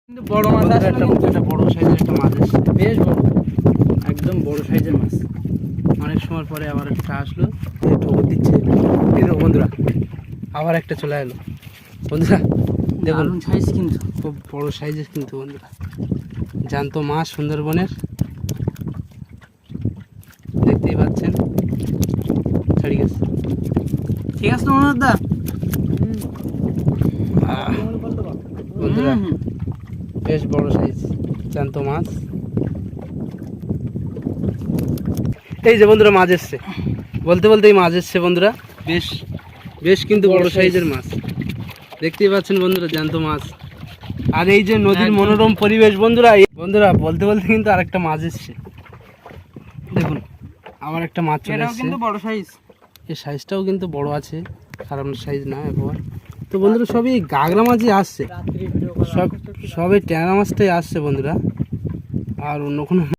কিন্তু বড় মাছ আছে, একটা বড় সাইজের একটা মাছ এসছে, বেশ বড়, একদম বড় সাইজের মাছ। অনেক সময় পরে আবার একটা আসলো, ঠোকর দিচ্ছে। এই দেখো বন্ধুরা, আবার একটা চলে এলো বন্ধুরা। দেখুন দারুণ সাইজ কিন্তু। খুব বড় সাইজের কিন্তু বন্ধুরা, জ্যান্ত মাছ সুন্দরবনের, দেখতেই পাচ্ছেন। ছাড়ি গেছে। ঠিক আছে মনোজ দা। বন্ধুরা বেশ বড় সাইজ জ্যান্ত মাছ। এই যে বন্ধুরা মাছ এসছে, বলতে বলতেই মাছ এসছে বন্ধুরা। বেশ বেশ কিন্তু বড় সাইজের মাছ, দেখতেই পাচ্ছেন বন্ধুরা, জ্যান্ত মাছ। আর এই যে নদীর মনোরম পরিবেশ বন্ধুরা, বন্ধুরা বলতে বলতে কিন্তু আরেকটা মাছ এসছে। দেখুন আবার একটা মাছ চলে এটাও এসছে। কিন্তু বড় সাইজ। এই সাইজটাও কিন্তু বড় আছে, খারাপ সাইজ না একবার। তো বন্ধুরা সবই গাগরা মাছই আসছে, সবই ট্যাংরা মাছটাই আসছে বন্ধুরা, আর অন্য কোনো